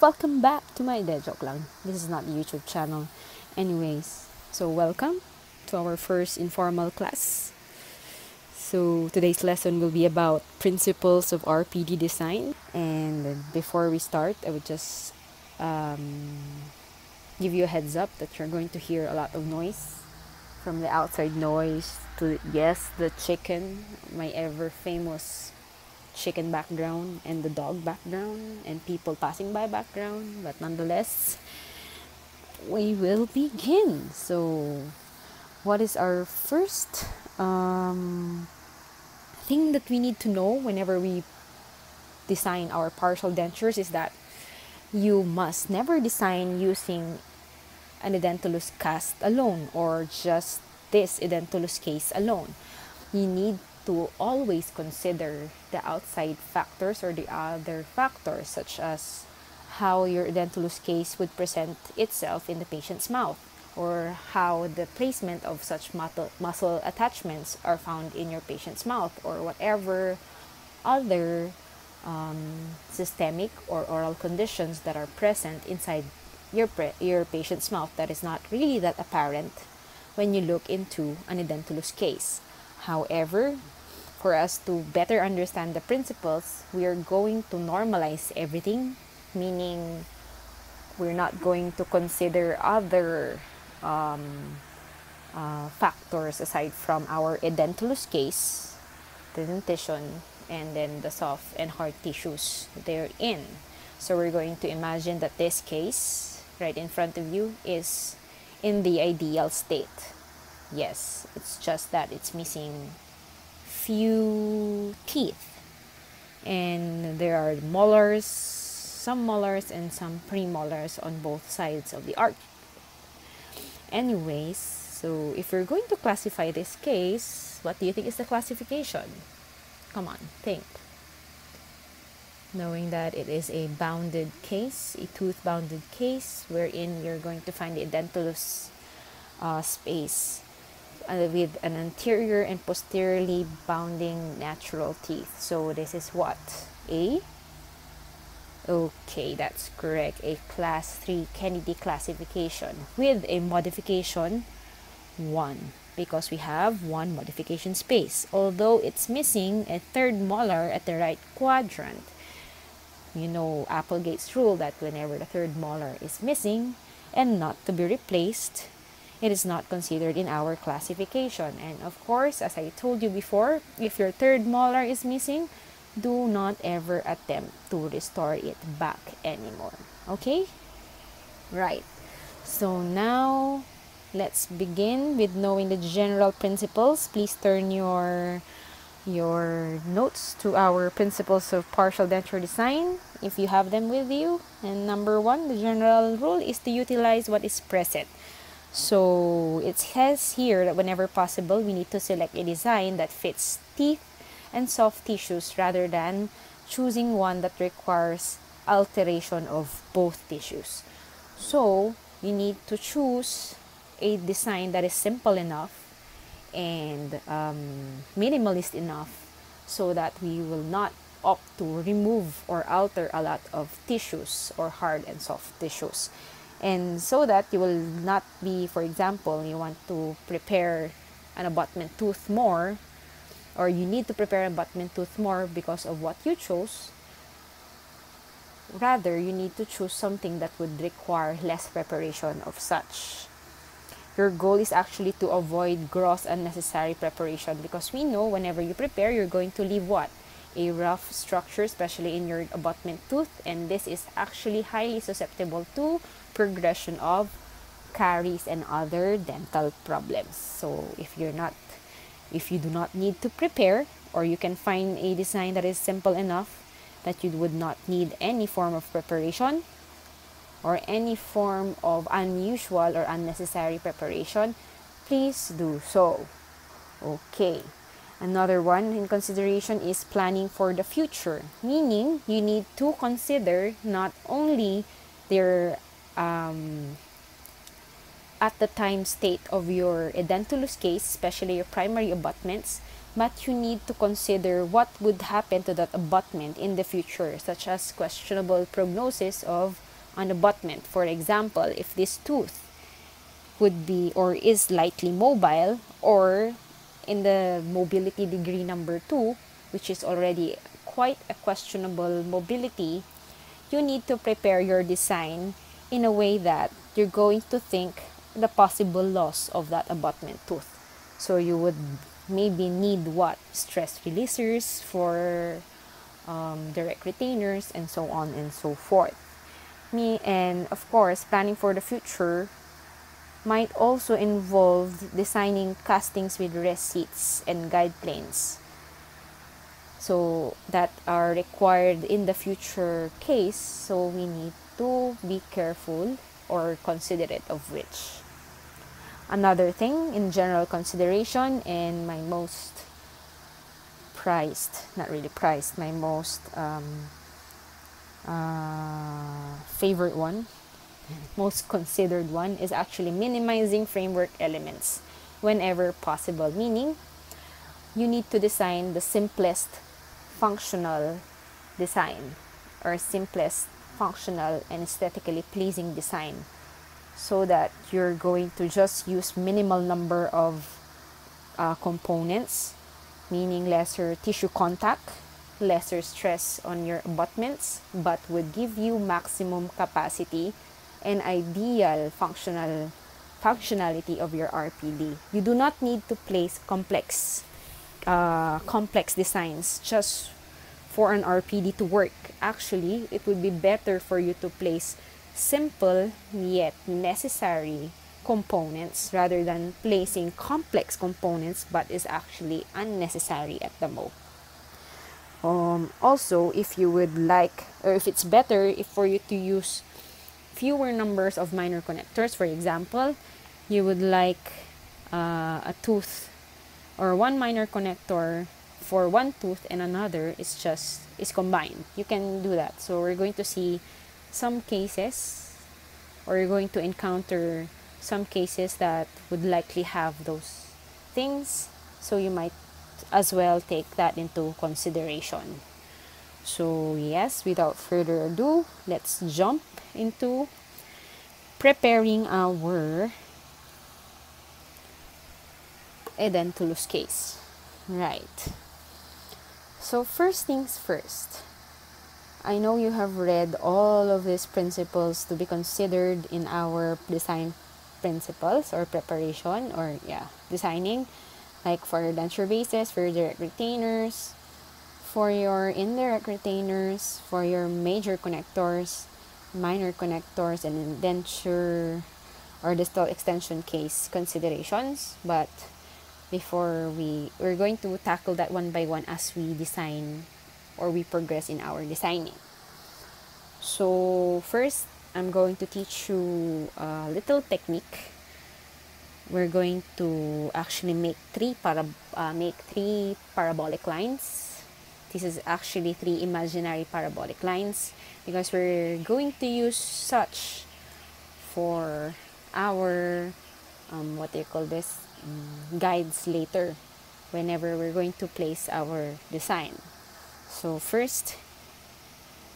Welcome back to my joke lang. This is not the YouTube channel. Anyways, so welcome to our first informal class. So today's lesson will be about principles of RPD design. And before we start, I would just give you a heads up that you're going to hear a lot of noise, from the outside noise to, yes, the chicken, my ever famous chicken background, and the dog background, and people passing by background. But nonetheless, we will begin. So what is our first thing that we need to know whenever we design our partial dentures is that you must never design using an edentulous cast alone, or just this edentulous case alone. You need to always consider the outside factors or the other factors, such as how your edentulous case would present itself in the patient's mouth, or how the placement of such muscle attachments are found in your patient's mouth, or whatever other systemic or oral conditions that are present inside your patient's mouth that is not really that apparent when you look into an edentulous case. However, for us to better understand the principles, we are going to normalize everything, meaning we're not going to consider other factors aside from our edentulous case, the dentition, and then the soft and hard tissues therein. So we're going to imagine that this case right in front of you is in the ideal state. Yes, it's just that it's missing few teeth, and there are molars, some molars and some premolars on both sides of the arch. Anyways, so if we're going to classify this case, what do you think is the classification? Come on, think. Knowing that it is a bounded case, a tooth bounded case, wherein you're going to find the edentulous space with an anterior and posteriorly bounding natural teeth. So this is what? Okay, that's correct. A class 3 Kennedy classification with a modification 1, because we have one modification space. Although it's missing a third molar at the right quadrant. You know Applegate's rule that whenever the third molar is missing and not to be replaced, it is not considered in our classification. And of course, as I told you before, if your third molar is missing, do not ever attempt to restore it back anymore. Okay? Right. So now, let's begin with knowing the general principles. Please turn your notes to our principles of partial denture design if you have them with you. And number 1, the general rule is to utilize what is present. So it says here that whenever possible, we need to select a design that fits teeth and soft tissues rather than choosing one that requires alteration of both tissues. So you need to choose a design that is simple enough and minimalist enough so that we will not opt to remove or alter a lot of tissues or hard and soft tissues. And so that you will not be, for example, you want to prepare an abutment tooth more, or you need to prepare an abutment tooth more because of what you chose. Rather, you need to choose something that would require less preparation of such. Your goal is actually to avoid gross unnecessary preparation, because we know whenever you prepare, you're going to leave what? A rough structure, especially in your abutment tooth, and this is actually highly susceptible to progression of caries and other dental problems. So if you do not need to prepare, or you can find a design that is simple enough that you would not need any form of preparation or any form of unusual or unnecessary preparation, please do so. Okay. Another one in consideration is planning for the future, meaning you need to consider not only their at the time state of your edentulous case, especially your primary abutments, but you need to consider what would happen to that abutment in the future, such as questionable prognosis of an abutment. For example, if this tooth would be or is lightly mobile, or in the mobility degree number 2, which is already quite a questionable mobility, you need to prepare your design in a way that you're going to think the possible loss of that abutment tooth. So you would maybe need what? Stress releasers for direct retainers, and so on and so forth. And of course, planning for the future might also involve designing castings with rest seats and guide planes, so that are required in the future case, so we need to be careful or considerate of which. Another thing in general consideration, and my most prized, not really prized, my most favorite one, most considered one, is actually minimizing framework elements whenever possible, meaning you need to design the simplest functional design, or simplest functional and aesthetically pleasing design, so that you're going to just use minimal number of components, meaning lesser tissue contact, lesser stress on your abutments, but would give you maximum capacity and ideal functionality of your RPD. You do not need to place complex designs just for an RPD to work. Actually, it would be better for you to place simple yet necessary components rather than placing complex components but is actually unnecessary at the most. Also, if you would like, or if it's better if for you to use fewer numbers of minor connectors, for example, you would like a tooth or one minor connector for one tooth and another is combined. You can do that. So we're going to see some cases, or you're going to encounter some cases that would likely have those things. So you might as well take that into consideration. So yes, without further ado, let's jump into preparing our edentulous case. Right. So first things first, I know you have read all of these principles to be considered in our design principles or preparation, or designing, like for your denture bases, for your direct retainers, for your indirect retainers, for your major connectors, minor connectors, and denture or distal extension case considerations. But before we're going to tackle that one by one as we design or we progress in our designing. So first, I'm going to teach you a little technique. We're going to actually make three parabolic lines. This is actually 3 imaginary parabolic lines, because we're going to use such for our guides later whenever we're going to place our design. So first,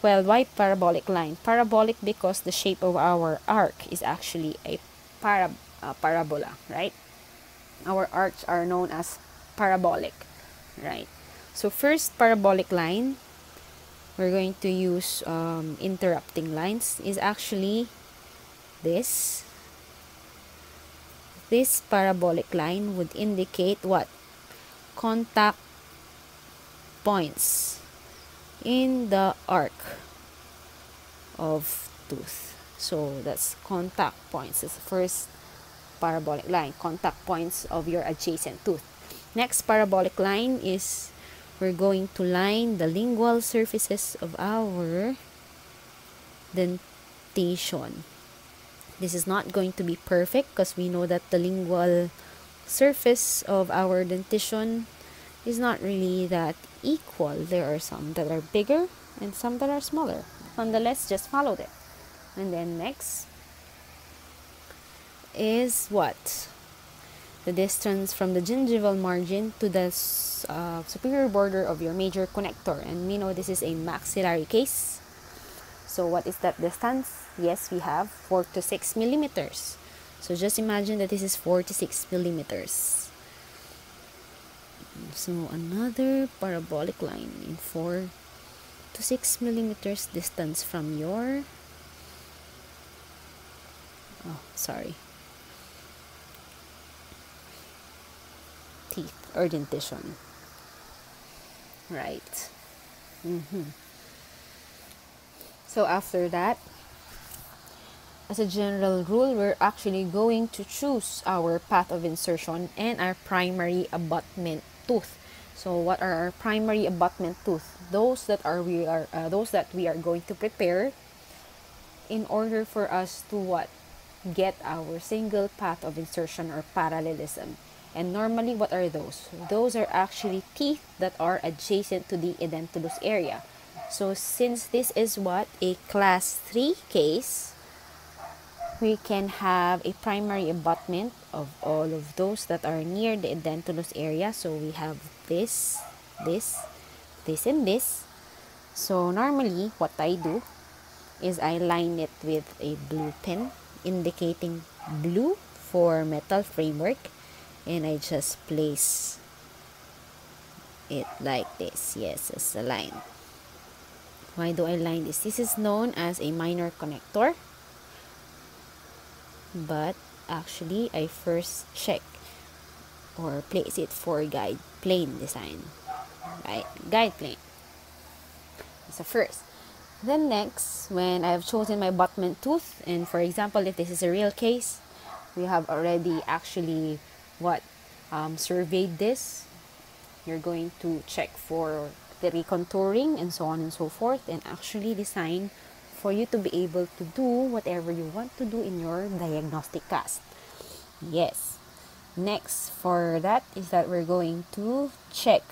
why parabolic line? Parabolic because the shape of our arc is actually a parabola, right? Our arcs are known as parabolic, right? So first parabolic line, we're going to use interrupting lines, is actually this. This parabolic line would indicate what? Contact points in the arc of tooth. So that's contact points. That's the first parabolic line, contact points of your adjacent tooth. Next parabolic line is we're going to line the lingual surfaces of our dentation. This is not going to be perfect because we know that the lingual surface of our dentition is not really that equal. There are some that are bigger and some that are smaller. Nonetheless, just follow them. And then next is what? The distance from the gingival margin to the superior border of your major connector. And we know this is a maxillary case. So what is that distance? Yes, we have 4 to 6 millimeters. So just imagine that this is 4 to 6 millimeters. So another parabolic line in 4 to 6 millimeters distance from your teeth or dentition, right? So after that, as a general rule, we're actually going to choose our path of insertion and our primary abutment tooth. So what are our primary abutment tooth? Those that we are going to prepare in order for us to what? Get our single path of insertion or parallelism. And normally, what are those? Those are actually teeth that are adjacent to the edentulous area. So since this is what? A class 3 case, we can have a primary abutment of all of those that are near the edentulous area. So we have this, and this. So normally, what I do is I line it with a blue pen, indicating blue for metal framework, and I just place it like this. Yes, as a line. Why do I line this? This is known as a minor connector, but actually I first check or place it for guide plane design, right? Guide plane. So first, then next, when I have chosen my abutment tooth, and for example, if this is a real case, we have already actually surveyed this. You're going to check for the recontouring and so on and so forth, and actually design for you to be able to do whatever you want to do in your diagnostic cast. Yes. Next for that is that we're going to check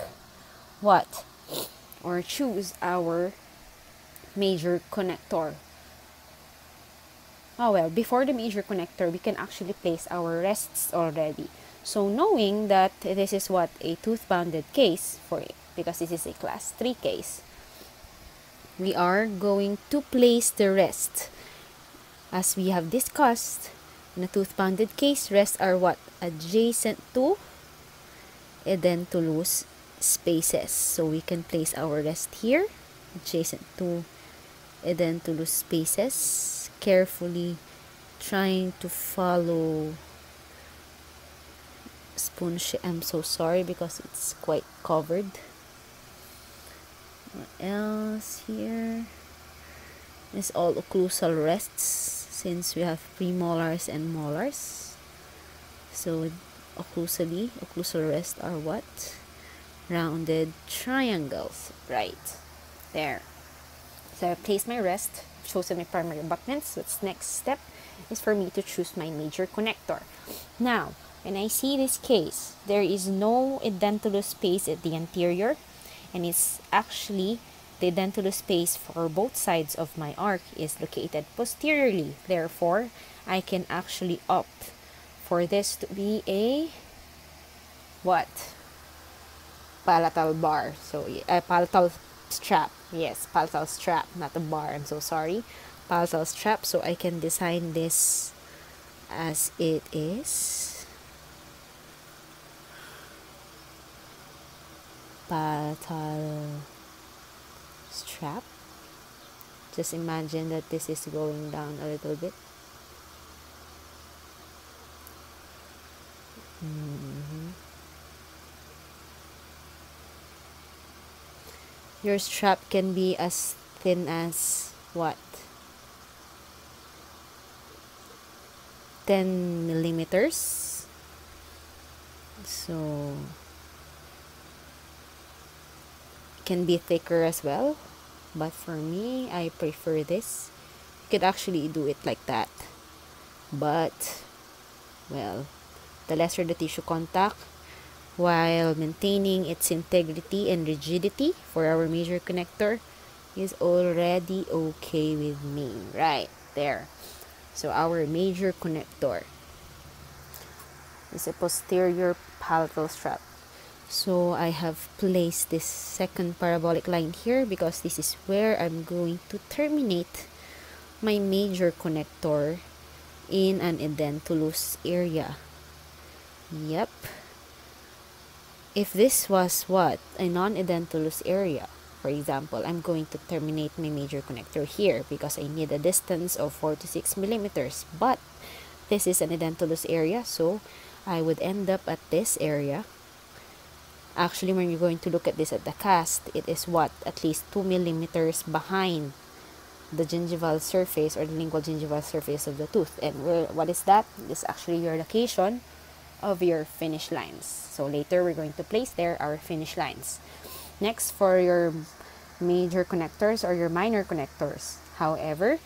or choose our major connector. Before the major connector, we can actually place our rests already. So knowing that this is a tooth-bounded case for it, because this is a class 3 case, we are going to place the rest. As we have discussed, in a tooth-bounded case, rests are adjacent to edentulous spaces. So we can place our rest here, adjacent to edentulous spaces, carefully trying to follow spoon shape. I'm so sorry because it's quite covered. What else here? It's all occlusal rests, since we have premolars and molars. So occlusal rests are rounded triangles, right there. So I placed my rest, chosen my primary abutments. So its next step is for me to choose my major connector. Now, when I see this case, there is no edentulous space at the anterior, and it's actually the edentulous space for both sides of my arc is located posteriorly. Therefore, I can actually opt for this to be a palatal bar. So palatal strap. Yes, palatal strap, not a bar. I'm so sorry. Palatal strap. So I can design this as it is. Palatal strap. Just imagine that this is going down a little bit. Your strap can be as thin as 10 millimeters. So it can be thicker as well, but for me, I prefer this. You could actually do it like that, but the lesser the tissue contact, while maintaining its integrity and rigidity for our major connector, is already okay with me, right there. So our major connector is a posterior palatal strap. So I have placed this second parabolic line here because this is where I'm going to terminate my major connector in an edentulous area. Yep. If this was what? A non-edentulous area, for example, I'm going to terminate my major connector here because I need a distance of 4 to 6 millimeters. But this is an edentulous area, so I would end up at this area. Actually, when you're going to look at this at the cast, it is what? At least 2 millimeters behind the gingival surface or the lingual gingival surface of the tooth. And what is that? This is actually your location of your finish lines. So later we're going to place there our finish lines. Next, for your major connectors or your minor connectors. However,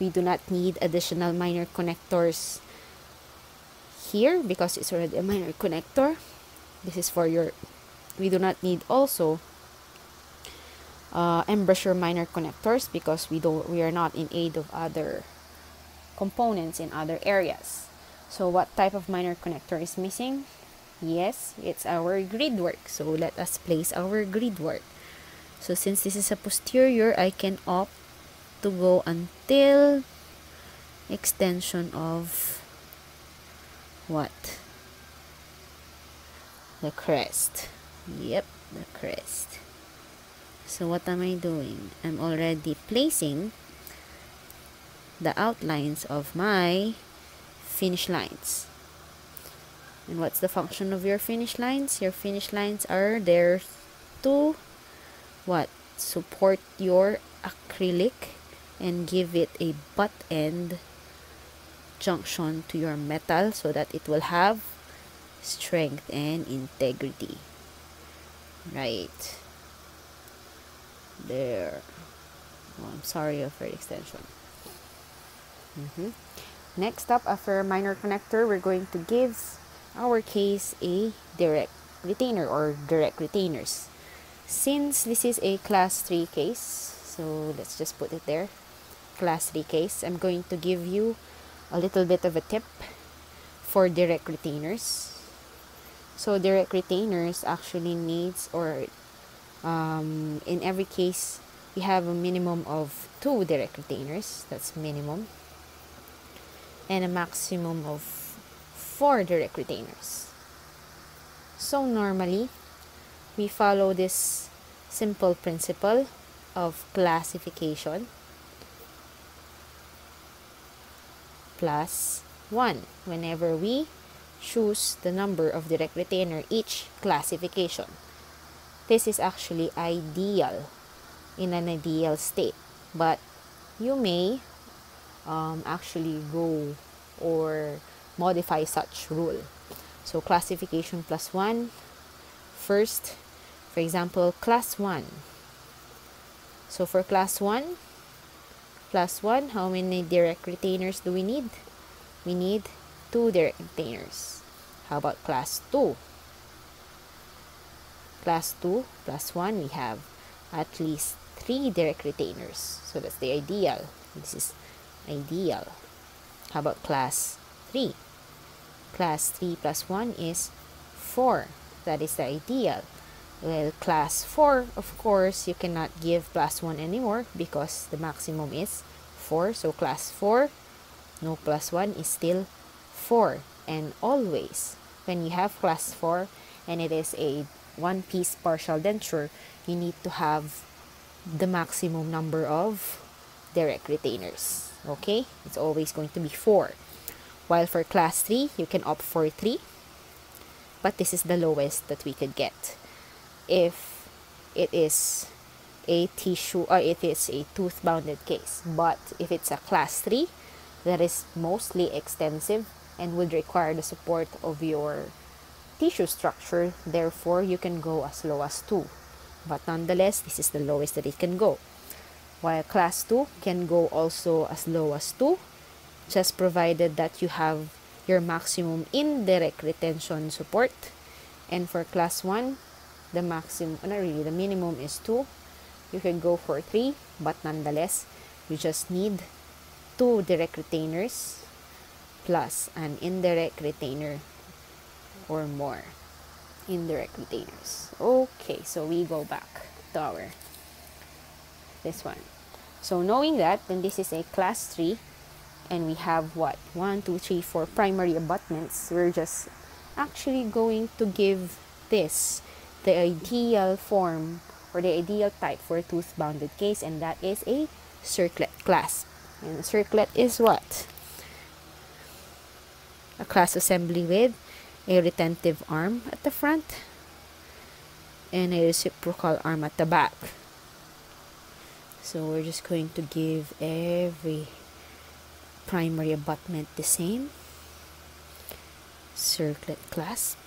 we do not need additional minor connectors here because it's already a minor connector. This is for your, we do not need also embouchure minor connectors because we are not in aid of other components in other areas. So what type of minor connector is missing? Yes, it's our grid work. So let us place our grid work. So since this is a posterior, I can opt to go until extension of what? The crest. Yep, the crest. So what am I doing? I'm already placing the outlines of my finish lines. And what's the function of your finish lines? Your finish lines are there to what? Support your acrylic and give it a butt end junction to your metal so that it will have strength and integrity. Right there. Oh, I'm sorry for the extension. Next up, after minor connector, we're going to give our case a direct retainer or direct retainers. Since this is a class 3 case, so let's just put it there, class 3 case, I'm going to give you a little bit of a tip for direct retainers. So direct retainers actually needs, or in every case, we have a minimum of 2 direct retainers, that's minimum, and a maximum of 4 direct retainers. So normally, we follow this simple principle of classification plus 1 whenever we choose the number of direct retainer each classification. This is actually ideal in an ideal state, but you may actually go or modify such rule. So classification plus 1. First, for example, class 1. So for class 1, how many direct retainers do we need? We need 2 direct retainers. How about class 2? Class 2 plus 1, we have at least 3 direct retainers. So that's the ideal. This is ideal. How about class 3? Class 3 plus 1 is 4. That is the ideal. Well, class 4, of course, you cannot give plus 1 anymore because the maximum is 4. So class 4, no plus 1 is still 4. And always, when you have class 4 and it is a one-piece partial denture, you need to have the maximum number of direct retainers. Okay? It's always going to be 4. While for class 3, you can opt for 3. But this is the lowest that we could get. If it is a tissue or it is a tooth-bounded case. But if it's a class 3, that is mostly extensive and would require the support of your tissue structure. Therefore, you can go as low as 2. But nonetheless, this is the lowest that it can go. While class 2 can go also as low as 2, just provided that you have your maximum indirect retention support. And for class 1, the maximum, not really, the minimum is 2. You can go for 3, but nonetheless, you just need 2 direct retainers plus an indirect retainer or more indirect retainers. Okay, so we go back to our this one. So knowing that, then this is a class 3, and we have what? 1, 2, 3, 4 primary abutments. We're just actually going to give this the ideal form or the ideal type for a tooth bounded case, and that is a circlet clasp. And a circlet is what? A clasp assembly with a retentive arm at the front and a reciprocal arm at the back. So we're just going to give every primary abutment the same circlet clasp.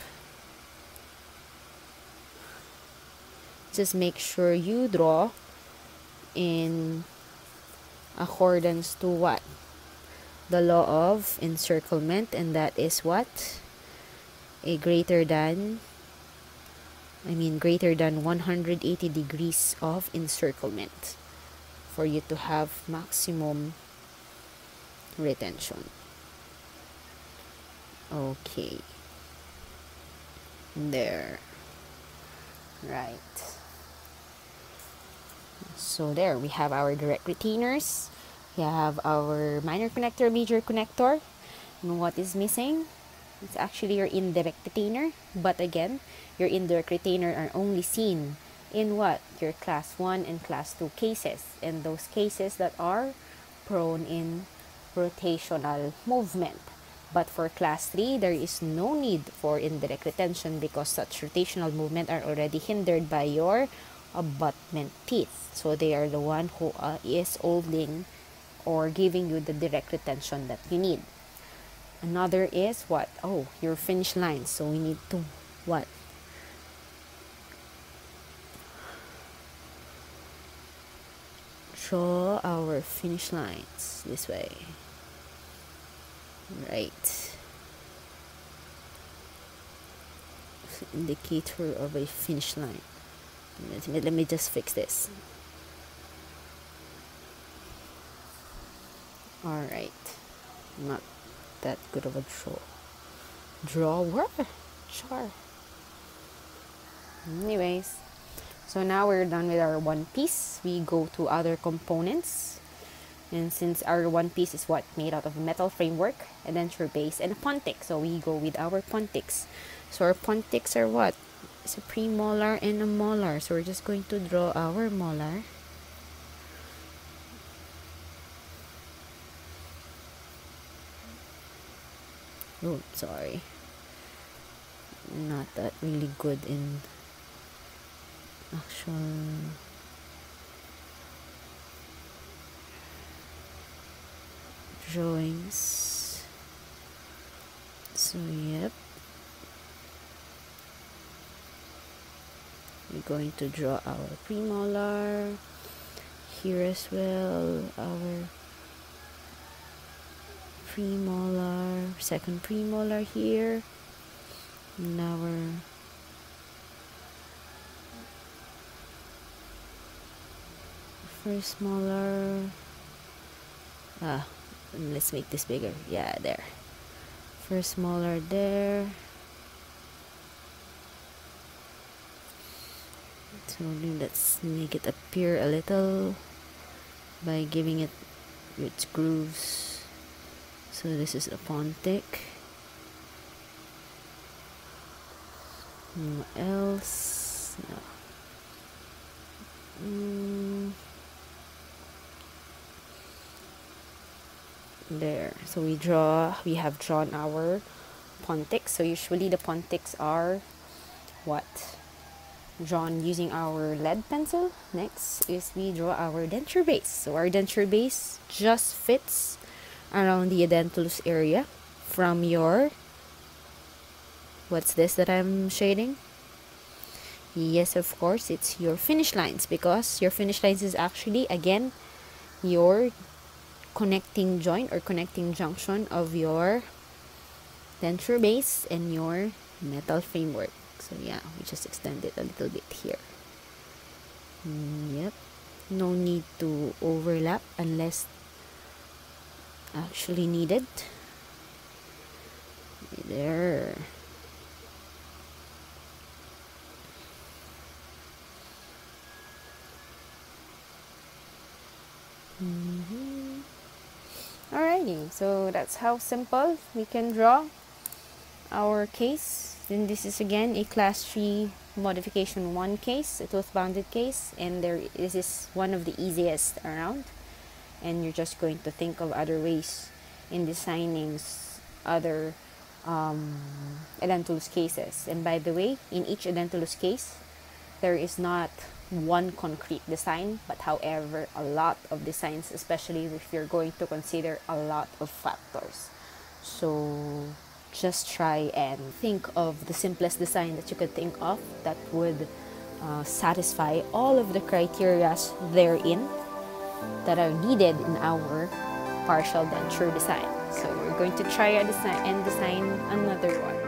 Just make sure you draw in accordance to what? The law of encirclement, and that is what? A greater than 180 degrees of encirclement for you to have maximum retention. Okay. There. Right. So there, we have our direct retainers. We have our minor connector, major connector. And what is missing? It's actually your indirect retainer. But again, your indirect retainer are only seen in what? Your class 1 and class 2 cases. And those cases that are prone in rotational movement. But for class 3, there is no need for indirect retention because such rotational movement are already hindered by your abutment teeth. So they are the one who is holding or giving you the direct retention that you need. Another is what? Oh, your finish lines. So we need to what? Draw our finish lines this way. Right. Indicator of a finish line. Let me just fix this. Alright. Not that good of a drawer. Sure. Anyways. So now we're done with our one piece. We go to other components. And since our one piece is what? Made out of a metal framework, a denture base, and a pontic. So we go with our pontics. So our pontics are what? It's a premolar and a molar. So we're just going to draw our molar. Oh, sorry. Not that really good in actual drawings. So yep, we're going to draw our premolar here as well, our premolar, second premolar here, and our first molar. Let's make this bigger. Yeah, there. First molar there. So let's make it appear a little by giving it its grooves. So this is a pontic. What else? No. There. So we have drawn our pontics. So usually the pontics are what? Drawn using our lead pencil. Next is we draw our denture base. So our denture base just fits around the edentulous area from your, what's this that I'm shading? Yes, of course, it's your finish lines, because your finish lines is actually, again, your connecting joint or connecting junction of your denture base and your metal framework. So yeah, we just extend it a little bit here. Yep, no need to overlap unless actually needed. There. Alrighty, so that's how simple we can draw our case. Then this is again a class 3 modification 1 case, a tooth bounded case, and this is one of the easiest around, and you're just going to think of other ways in designing other edentulous cases. And by the way, in each edentulous case there is not one concrete design, but however a lot of designs, especially if you're going to consider a lot of factors. So just try and think of the simplest design that you could think of that would satisfy all of the criteria therein that are needed in our partial denture design. So we're going to try a design and design another one.